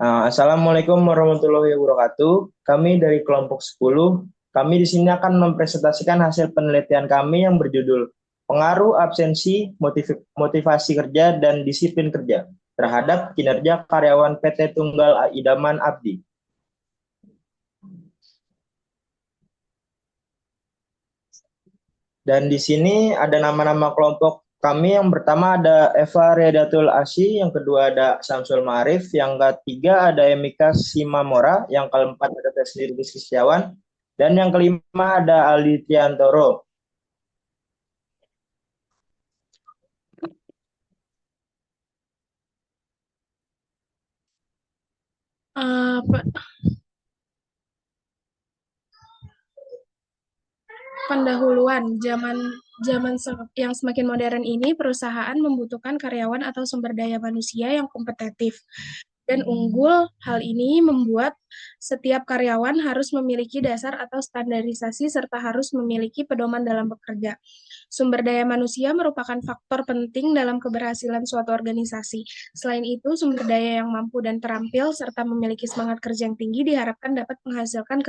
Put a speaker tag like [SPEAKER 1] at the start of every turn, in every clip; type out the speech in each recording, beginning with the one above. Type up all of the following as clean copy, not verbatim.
[SPEAKER 1] Assalamualaikum warahmatullahi wabarakatuh. Kami dari kelompok 10, kami di sini akan mempresentasikan hasil penelitian kami yang berjudul Pengaruh Absensi, Motivasi Kerja, dan Disiplin Kerja terhadap kinerja karyawan PT Tunggal Idaman Abdi. Dan di sini ada nama-nama kelompok kami. Yang pertama ada Eva Riadatul Asy, yang kedua ada Samsul Ma'arif, yang ketiga ada Emika Simamora, yang keempat ada Teslir Setiawan, dan yang kelima ada Aldi Triantoro.
[SPEAKER 2] Pendahuluan zaman yang semakin modern ini, perusahaan membutuhkan karyawan atau sumber daya manusia yang kompetitif dan unggul. Hal ini membuat setiap karyawan harus memiliki dasar atau standarisasi serta harus memiliki pedoman dalam bekerja. Sumber daya manusia merupakan faktor penting dalam keberhasilan suatu organisasi. Selain itu, sumber daya yang mampu dan terampil serta memiliki semangat kerja yang tinggi diharapkan dapat menghasilkan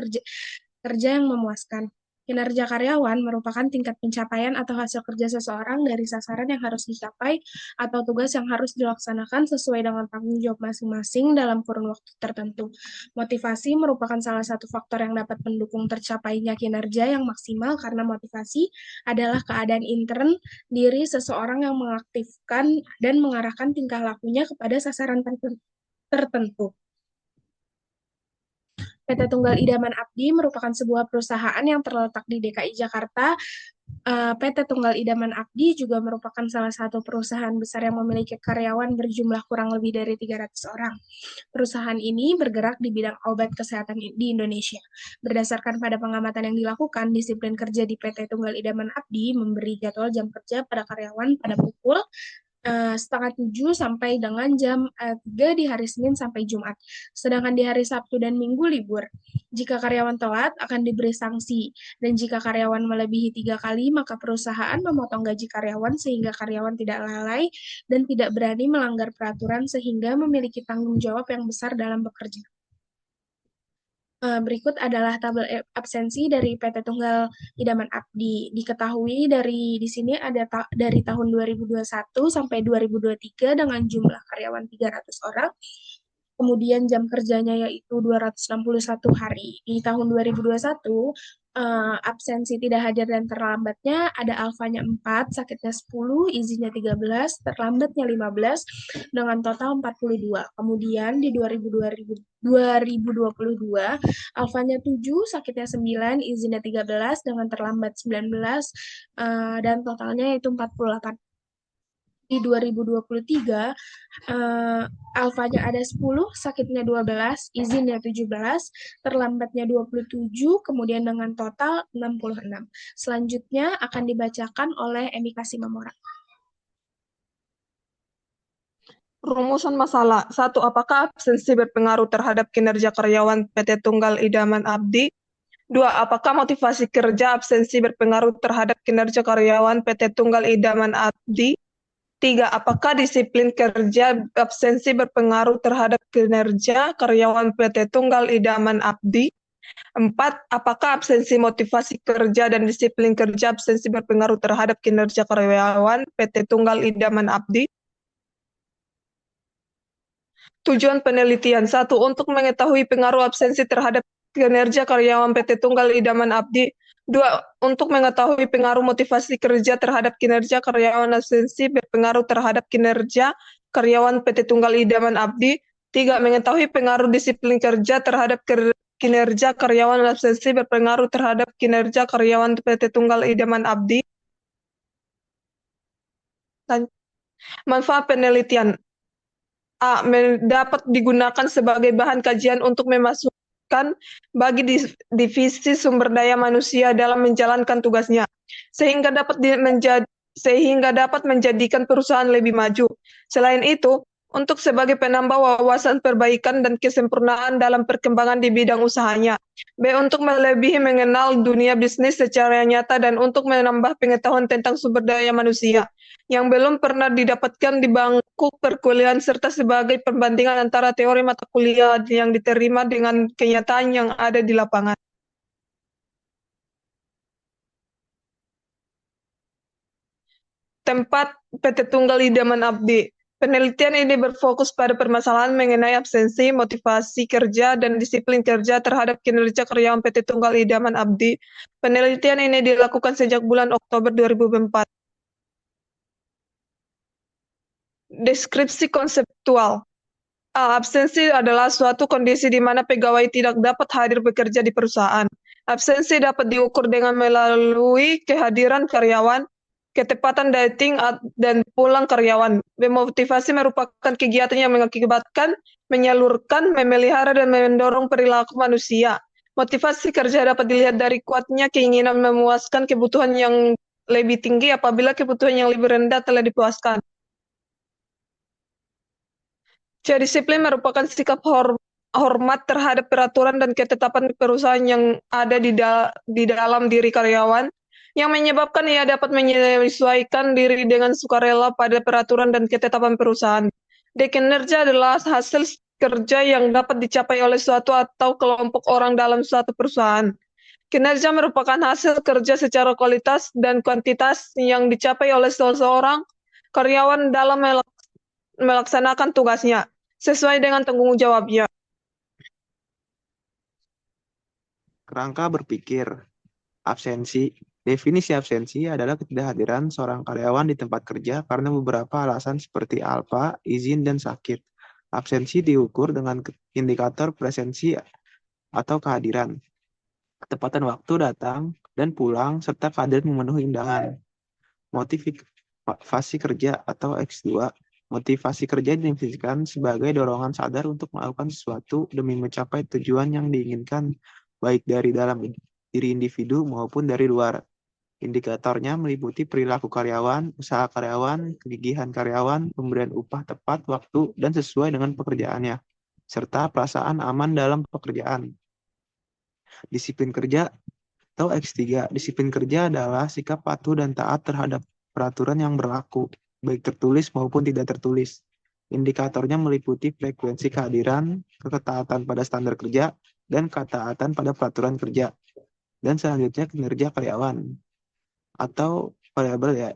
[SPEAKER 2] kerja yang memuaskan. Kinerja karyawan merupakan tingkat pencapaian atau hasil kerja seseorang dari sasaran yang harus dicapai atau tugas yang harus dilaksanakan sesuai dengan tanggung jawab masing-masing dalam kurun waktu tertentu. Motivasi merupakan salah satu faktor yang dapat mendukung tercapainya kinerja yang maksimal karena motivasi adalah keadaan intern diri seseorang yang mengaktifkan dan mengarahkan tingkah lakunya kepada sasaran tertentu. PT Tunggal Idaman Abdi merupakan sebuah perusahaan yang terletak di DKI Jakarta. PT Tunggal Idaman Abdi juga merupakan salah satu perusahaan besar yang memiliki karyawan berjumlah kurang lebih dari 300 orang. Perusahaan ini bergerak di bidang obat kesehatan di Indonesia. Berdasarkan pada pengamatan yang dilakukan, disiplin kerja di PT Tunggal Idaman Abdi memberi jadwal jam kerja pada karyawan pada pukul setengah 7 sampai dengan jam 3 di hari Senin sampai Jumat. Sedangkan di hari Sabtu dan Minggu libur. Jika karyawan telat, akan diberi sanksi. Dan jika karyawan melebihi 3 kali, maka perusahaan memotong gaji karyawan sehingga karyawan tidak lalai dan tidak berani melanggar peraturan sehingga memiliki tanggung jawab yang besar dalam bekerja. Berikut adalah tabel absensi dari PT Tunggal Idaman Abdi. Diketahui di sini ada dari tahun 2021 sampai 2023 dengan jumlah karyawan 300 orang. Kemudian jam kerjanya yaitu 261 hari. Di tahun 2021, absensi tidak hadir dan terlambatnya ada alfanya 4, sakitnya 10, izinnya 13, terlambatnya 15, dengan total 42. Kemudian di 2022, alfanya 7, sakitnya 9, izinnya 13, dengan terlambat 19, dan totalnya yaitu 48. Di 2023, alfanya ada 10, sakitnya 12, izinnya 17, terlambatnya 27, kemudian dengan total 66. Selanjutnya akan dibacakan oleh Emika Simamora.
[SPEAKER 3] Rumusan masalah. 1. Apakah absensi berpengaruh terhadap kinerja karyawan PT Tunggal Idaman Abdi? 2. Apakah motivasi kerja absensi berpengaruh terhadap kinerja karyawan PT Tunggal Idaman Abdi? 3. Apakah disiplin kerja absensi berpengaruh terhadap kinerja karyawan PT Tunggal Idaman Abdi? 4. Apakah absensi motivasi kerja dan disiplin kerja absensi berpengaruh terhadap kinerja karyawan PT Tunggal Idaman Abdi? Tujuan penelitian. 1. Untuk mengetahui pengaruh absensi terhadap kinerja karyawan PT Tunggal Idaman Abdi. 2. Untuk mengetahui pengaruh motivasi kerja terhadap kinerja karyawan absensi berpengaruh terhadap kinerja karyawan PT Tunggal Idaman Abdi. 3. Mengetahui pengaruh disiplin kerja terhadap kinerja karyawan absensi berpengaruh terhadap kinerja karyawan PT Tunggal Idaman Abdi. Manfaat penelitian. A. Dapat digunakan sebagai bahan kajian untuk memasukkan bagi divisi sumber daya manusia dalam menjalankan tugasnya, sehingga dapat menjadikan perusahaan lebih maju. Selain itu, untuk sebagai penambah wawasan perbaikan dan kesempurnaan dalam perkembangan di bidang usahanya. B. Untuk melebihi mengenal dunia bisnis secara nyata dan untuk menambah pengetahuan tentang sumber daya manusia. yang belum pernah didapatkan di bangku perkuliahan serta sebagai perbandingan antara teori mata kuliah yang diterima dengan kenyataan yang ada di lapangan. Tempat PT Tunggal Idaman Abdi. Penelitian ini berfokus pada permasalahan mengenai absensi, motivasi kerja, dan disiplin kerja terhadap kinerja karyawan PT Tunggal Idaman Abdi. Penelitian ini dilakukan sejak bulan Oktober 2004. Deskripsi konseptual. Absensi adalah suatu kondisi di mana pegawai tidak dapat hadir bekerja di perusahaan. Absensi dapat diukur dengan melalui kehadiran karyawan, ketepatan dating dan pulang karyawan. Memotivasi merupakan kegiatan yang mengakibatkan, menyalurkan, memelihara, dan mendorong perilaku manusia. Motivasi kerja dapat dilihat dari kuatnya keinginan memuaskan kebutuhan yang lebih tinggi apabila kebutuhan yang lebih rendah telah dipuaskan. Disiplin merupakan sikap hormat terhadap peraturan dan ketetapan perusahaan yang ada di dalam diri karyawan, yang menyebabkan ia dapat menyesuaikan diri dengan sukarela pada peraturan dan ketetapan perusahaan. Kinerja adalah hasil kerja yang dapat dicapai oleh suatu atau kelompok orang dalam suatu perusahaan. Kinerja merupakan hasil kerja secara kualitas dan kuantitas yang dicapai oleh seseorang karyawan dalam melaksanakan tugasnya sesuai dengan tanggung jawabnya.
[SPEAKER 4] Kerangka berpikir. Absensi. Definisi absensi adalah ketidakhadiran seorang karyawan di tempat kerja karena beberapa alasan seperti alfa, izin, dan sakit. Absensi diukur dengan indikator presensi atau kehadiran, ketepatan waktu datang dan pulang, serta kehadiran memenuhi undangan. Motivasi kerja atau X2. Motivasi kerja didefinisikan sebagai dorongan sadar untuk melakukan sesuatu demi mencapai tujuan yang diinginkan, baik dari dalam diri individu maupun dari luar. Indikatornya meliputi perilaku karyawan, usaha karyawan, kegigihan karyawan, pemberian upah tepat waktu dan sesuai dengan pekerjaannya, serta perasaan aman dalam pekerjaan. Disiplin kerja atau X3. Disiplin kerja adalah sikap patuh dan taat terhadap peraturan yang berlaku, baik tertulis maupun tidak tertulis. Indikatornya meliputi frekuensi kehadiran, ketaatan pada standar kerja, dan ketaatan pada peraturan kerja. Dan selanjutnya kinerja karyawan atau variabel ya.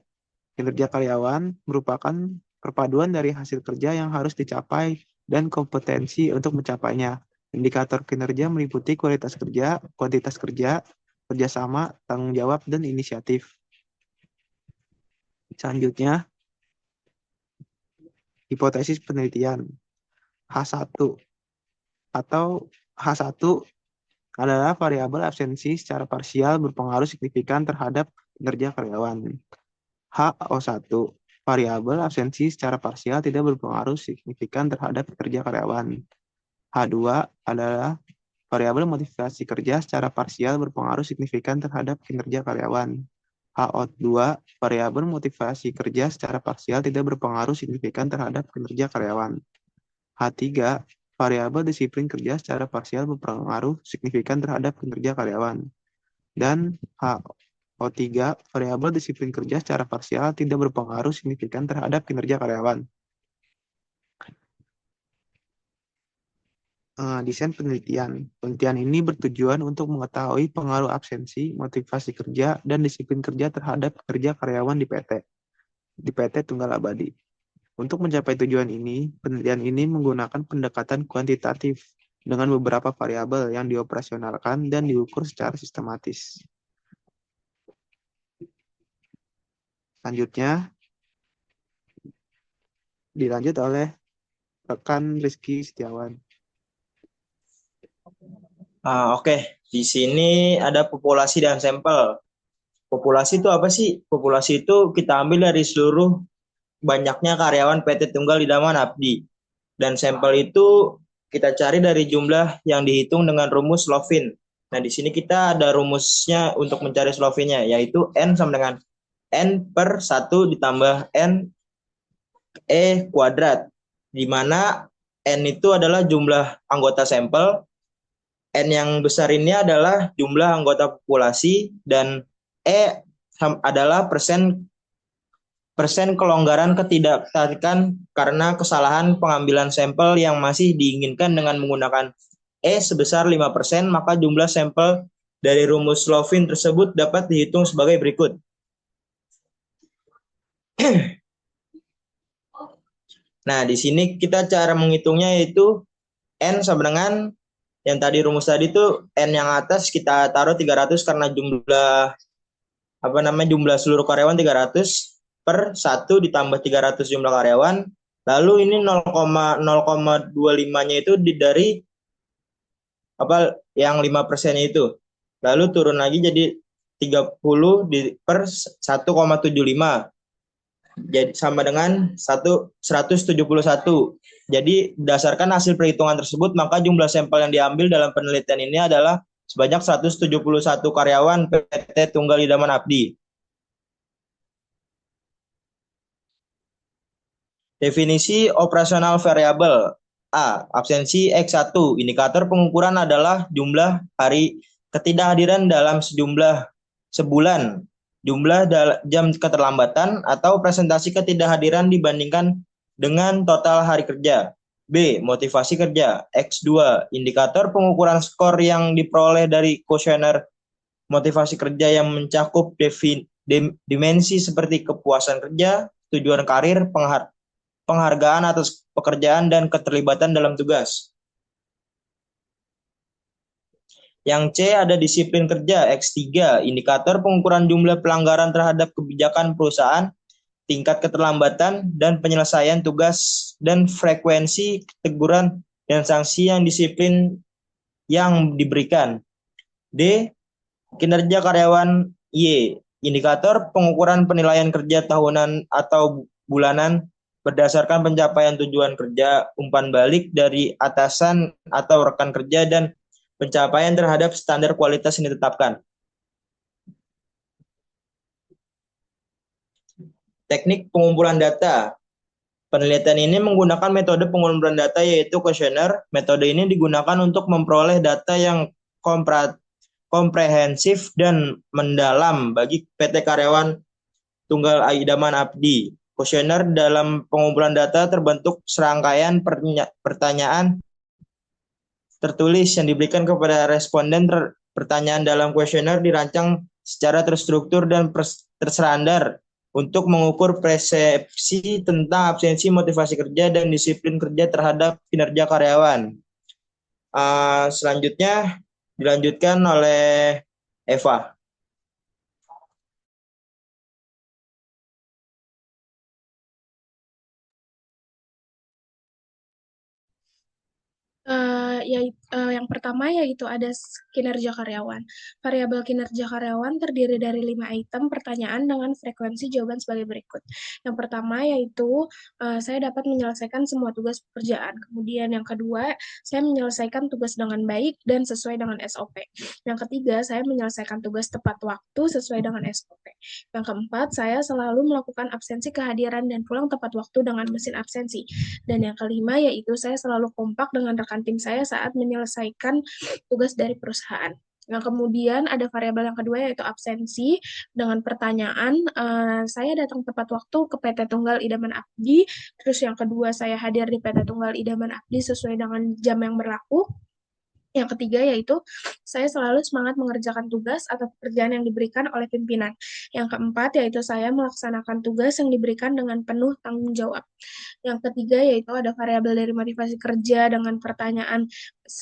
[SPEAKER 4] Kinerja karyawan merupakan perpaduan dari hasil kerja yang harus dicapai dan kompetensi untuk mencapainya. Indikator kinerja meliputi kualitas kerja, kuantitas kerja, kerjasama, tanggung jawab, dan inisiatif. Selanjutnya, hipotesis penelitian. H1 atau H1 adalah variabel absensi secara parsial berpengaruh signifikan terhadap kinerja karyawan. HO1, variabel absensi secara parsial tidak berpengaruh signifikan terhadap kinerja karyawan. H2 adalah variabel motivasi kerja secara parsial berpengaruh signifikan terhadap kinerja karyawan. HO2, variabel motivasi kerja secara parsial tidak berpengaruh signifikan terhadap kinerja karyawan. H3, variabel disiplin kerja secara parsial berpengaruh signifikan terhadap kinerja karyawan. Dan HO3, variabel disiplin kerja secara parsial tidak berpengaruh signifikan terhadap kinerja karyawan. Desain penelitian. Penelitian ini bertujuan untuk mengetahui pengaruh absensi, motivasi kerja, dan disiplin kerja terhadap kerja karyawan di PT Tunggal Abadi. Untuk mencapai tujuan ini, penelitian ini menggunakan pendekatan kuantitatif dengan beberapa variabel yang dioperasionalkan dan diukur secara sistematis. Selanjutnya, dilanjut oleh rekan Rizky Setiawan.
[SPEAKER 1] Oke. Di sini ada populasi dan sampel. Populasi itu apa sih? Populasi itu kita ambil dari seluruh banyaknya karyawan PT Tunggal Idaman Abdi. Dan sampel itu kita cari dari jumlah yang dihitung dengan rumus Slovin. Nah, di sini kita ada rumusnya untuk mencari Slovinnya, yaitu N sama dengan N per 1 ditambah N E kuadrat, di mana N itu adalah jumlah anggota sampel, N yang besar ini adalah jumlah anggota populasi, dan E adalah persen kelonggaran ketidaktarifan karena kesalahan pengambilan sampel yang masih diinginkan dengan menggunakan E sebesar 5%, maka jumlah sampel dari rumus Slovin tersebut dapat dihitung sebagai berikut. Nah, di sini kita cara menghitungnya yaitu N sama dengan yang tadi rumus tadi itu N yang atas kita taruh 300 karena jumlah seluruh karyawan 300 per 1 ditambah 300 jumlah karyawan. Lalu ini 0,25-nya itu dari yang 5% itu. Lalu turun lagi jadi 30 per 1,75. Jadi sama dengan 171. Jadi berdasarkan hasil perhitungan tersebut, maka jumlah sampel yang diambil dalam penelitian ini adalah sebanyak 171 karyawan PT Tunggal Idaman Abdi. Definisi operasional variabel. A. Absensi X1. Indikator pengukuran adalah jumlah hari ketidakhadiran dalam sebulan, jumlah jam keterlambatan atau presentasi ketidakhadiran dibandingkan dengan total hari kerja. B. Motivasi kerja. X2. Indikator pengukuran skor yang diperoleh dari kuesioner motivasi kerja yang mencakup dimensi seperti kepuasan kerja, tujuan karir, penghargaan atas pekerjaan, dan keterlibatan dalam tugas. Yang C ada disiplin kerja. X3, indikator pengukuran jumlah pelanggaran terhadap kebijakan perusahaan, tingkat keterlambatan dan penyelesaian tugas, dan frekuensi teguran dan sanksi yang disiplin yang diberikan. D. Kinerja karyawan. Y. Indikator pengukuran penilaian kerja tahunan atau bulanan berdasarkan pencapaian tujuan kerja, umpan balik dari atasan atau rekan kerja, dan pencapaian terhadap standar kualitas yang ditetapkan. Teknik pengumpulan data. Penelitian ini menggunakan metode pengumpulan data yaitu kuesioner. Metode ini digunakan untuk memperoleh data yang komprehensif dan mendalam bagi PT Karyawan Tunggal Idaman Abdi. Kuesioner dalam pengumpulan data terbentuk serangkaian pertanyaan tertulis yang diberikan kepada responden. Pertanyaan dalam kuesioner dirancang secara terstruktur dan terstandar untuk mengukur persepsi tentang absensi motivasi kerja dan disiplin kerja terhadap kinerja karyawan. Selanjutnya dilanjutkan oleh Eva.
[SPEAKER 2] Yang pertama yaitu ada kinerja karyawan. Variabel kinerja karyawan terdiri dari 5 item pertanyaan dengan frekuensi jawaban sebagai berikut. Yang pertama yaitu saya dapat menyelesaikan semua tugas pekerjaan. Kemudian yang kedua, saya menyelesaikan tugas dengan baik dan sesuai dengan SOP. Yang ketiga, saya menyelesaikan tugas tepat waktu sesuai dengan SOP. Yang keempat, saya selalu melakukan absensi kehadiran dan pulang tepat waktu dengan mesin absensi. Dan yang kelima yaitu saya selalu kompak dengan rekan tim saya saat menyelesaikan tugas dari perusahaan. Yang kemudian ada variabel yang kedua yaitu absensi dengan pertanyaan saya datang tepat waktu ke PT Tunggal Idaman Abdi. Terus yang kedua saya hadir di PT Tunggal Idaman Abdi sesuai dengan jam yang berlaku. Yang ketiga yaitu saya selalu semangat mengerjakan tugas atau pekerjaan yang diberikan oleh pimpinan. Yang keempat yaitu saya melaksanakan tugas yang diberikan dengan penuh tanggung jawab. Yang ketiga yaitu ada variabel dari motivasi kerja dengan pertanyaan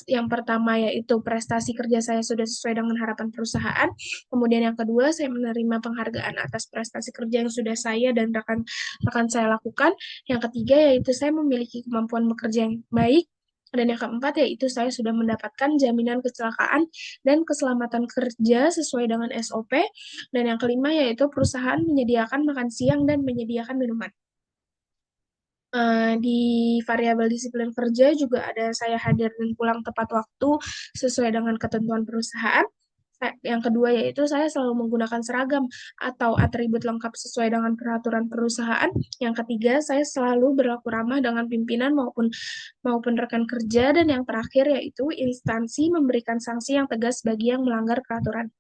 [SPEAKER 2] yang pertama yaitu prestasi kerja saya sudah sesuai dengan harapan perusahaan. Kemudian yang kedua saya menerima penghargaan atas prestasi kerja yang sudah saya dan rekan saya lakukan. Yang ketiga yaitu saya memiliki kemampuan bekerja yang baik. Dan yang keempat yaitu saya sudah mendapatkan jaminan kecelakaan dan keselamatan kerja sesuai dengan SOP. Dan yang kelima yaitu perusahaan menyediakan makan siang dan menyediakan minuman. Di variabel disiplin kerja juga ada saya hadir dan pulang tepat waktu sesuai dengan ketentuan perusahaan. Yang kedua yaitu saya selalu menggunakan seragam atau atribut lengkap sesuai dengan peraturan perusahaan. Yang ketiga, saya selalu berlaku ramah dengan pimpinan maupun rekan kerja. Dan yang terakhir yaitu instansi memberikan sanksi yang tegas bagi yang melanggar peraturan.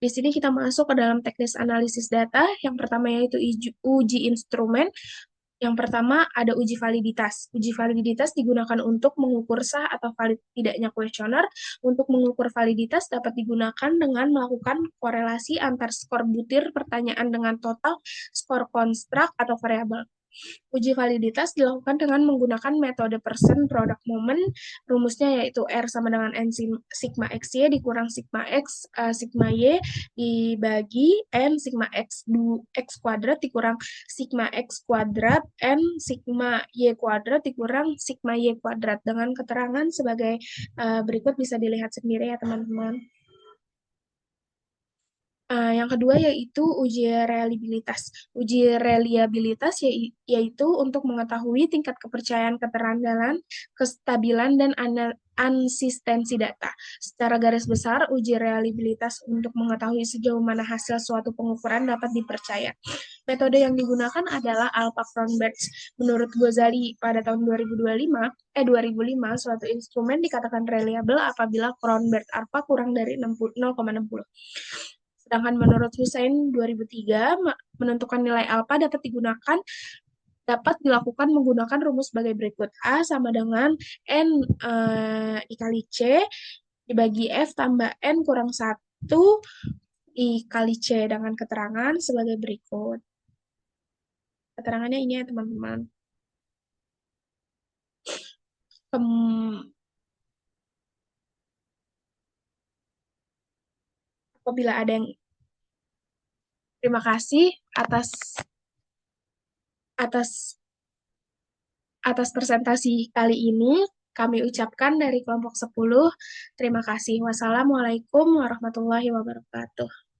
[SPEAKER 2] Di sini kita masuk ke dalam teknis analisis data. Yang pertama yaitu uji instrumen. Yang pertama ada uji validitas. Uji validitas digunakan untuk mengukur sah atau valid tidaknya kuesioner. Untuk mengukur validitas dapat digunakan dengan melakukan korelasi antar skor butir pertanyaan dengan total skor konstruk atau variabel. Uji validitas dilakukan dengan menggunakan metode percent product moment. Rumusnya yaitu R sama dengan N sigma XY dikurang sigma X sigma Y dibagi N sigma X kuadrat dikurang sigma X kuadrat N sigma Y kuadrat dikurang sigma Y kuadrat. Dengan keterangan sebagai berikut, bisa dilihat sendiri ya teman-teman. Yang kedua yaitu uji reliabilitas. Uji reliabilitas yaitu untuk mengetahui tingkat kepercayaan, keterandalan, kestabilan, dan konsistensi data. Secara garis besar, uji reliabilitas untuk mengetahui sejauh mana hasil suatu pengukuran dapat dipercaya. Metode yang digunakan adalah Alpha-Cronbach's. Menurut Ghazali pada tahun 2005, suatu instrumen dikatakan reliable apabila Cronbach alpha kurang dari 0,60. Sedangkan menurut Hussein 2003, menentukan nilai alfa dapat dilakukan menggunakan rumus sebagai berikut. A sama dengan N dikali C dibagi F tambah N kurang 1 dikali C, dengan keterangan sebagai berikut. Keterangannya ini ya teman-teman. Apabila ada yang terima kasih atas presentasi kali ini. Kami ucapkan dari kelompok 10, terima kasih. Wassalamualaikum warahmatullahi wabarakatuh.